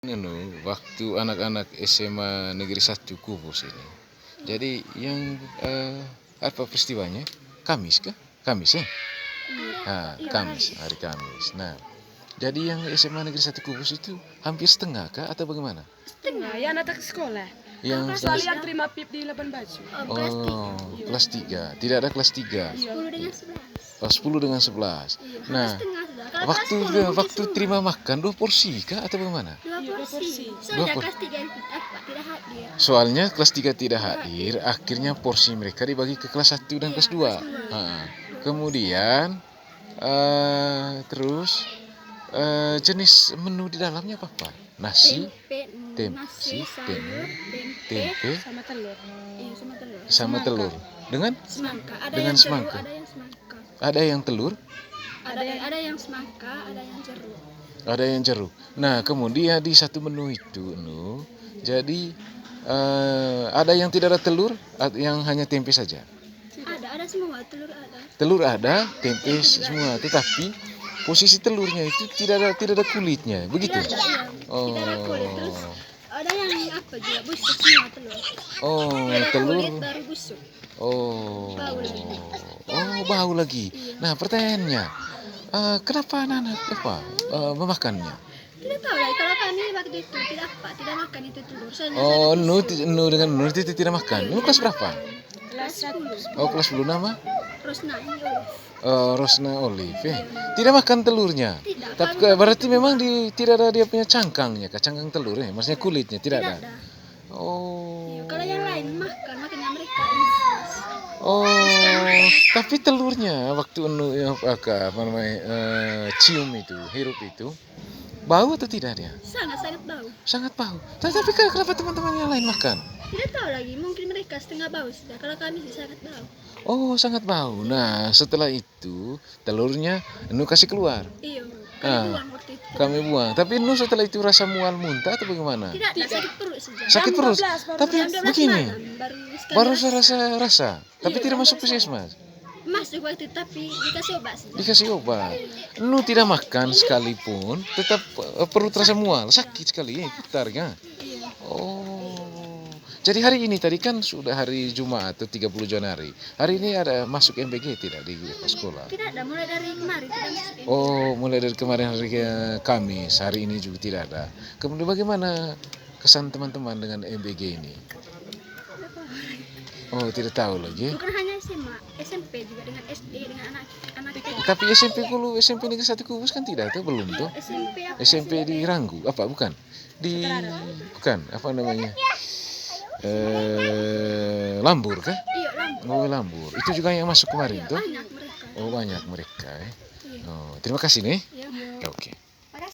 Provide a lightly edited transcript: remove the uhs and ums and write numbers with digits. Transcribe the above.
Waktu anak-anak SMA Negeri 1 Kubus ini. Jadi yang apa peristiwanya? Kamis kah? Kamis ya? Kamis, hari Kamis. Nah, jadi yang SMA Negeri 1 Kubus itu hampir setengah kah atau bagaimana? Setengah, ya anak sekolah. Yang Kalian terima PIP di Labuan Bajo. Kelas 3. Tidak ada kelas 3. 10 dengan 11. 10 dengan 11. Nah, waktu terima makan 2 porsi kah atau bagaimana? 2 porsi. Soalnya kelas 3 yang tidak hadir. Soalnya kelas 3 tidak hadir, akhirnya porsi mereka dibagi ke kelas 1 dan kelas 2. Kemudian terus jenis menu di dalamnya apa? Nasi, tempe, Sama telur. Sama telur. Dengan Semangka. dengan semangka. Ada yang telur. Ada yang Semangka, ada yang jeruk. Ada yang jeruk. Nah, kemudian di satu menu itu, jadi ada yang tidak ada telur, yang hanya tempe saja. Ada semua, telur ada. Telur ada, tempe semua, tetapi posisi telurnya itu tidak ada kulitnya, begitu? Tidak ada kulit. Terus ada yang apa juga, busuk semua telur. Telur. Kulit baru busuk. Bau lagi. Nah, pertanyaannya, kenapa anak-anak memakannya? Tidak tahu lah, kalau kami waktu itu tidak makan itu telur. Soalnya dengan itu tidak makan. Ini kelas berapa? kelas 10. Kelas 10 nama? Rosna ini Olive. Rosna Olive. Tidak makan telurnya. Tidak. Tapi berarti memang tidak ada dia punya cangkangnya, cangkang telurnya, maksudnya kulitnya tidak ada. Kalau yang lain makannya mereka. Tapi telurnya waktu cium itu, hirup itu, bau atau tidak dia? Sangat bau. Sangat bau. Tapi kenapa teman-teman yang lain makan? Tidak tahu lagi, mungkin mereka setengah bau sudah. Kalau kami sih sangat bau. Sangat bau. Nah, setelah itu telurnya kasih keluar. Iya. Kami buang waktu itu. Kami buang. Tapi setelah itu rasa mual muntah atau bagaimana? Tidak, sakit perut saja. Sakit perut. Tapi begini. Baru rasa. Tapi tidak masuk puskesmas. Masuk waktu itu, tapi dikasih obat saja. Dikasih obat. Tidak makan sekalipun, tetap perut rasa mual, sakit sekali, putar kan? Iya. Jadi hari ini tadi kan sudah hari Jumat atau 30 Januari. Hari ini ada masuk MBG tidak di sekolah? Tidak ada, mulai dari kemarin tidak masuk. Mulai dari kemarin hari Kamis, hari ini juga tidak ada. Kemudian bagaimana kesan teman-teman dengan MBG ini? Tidak tahu lagi. Bukan hanya SMA, SMP juga dengan SD, dengan anak Tapi SMP Negeri 1 Kubus kan tidak, itu belum tuh. SMP di Ranggu, apa bukan? Bukan, apa namanya? Lambur kah? Iya, Lambur. Lambur. Itu juga yang masuk kemarin tuh? Banyak mereka. Banyak mereka. Terima kasih nih. Iya. Oke.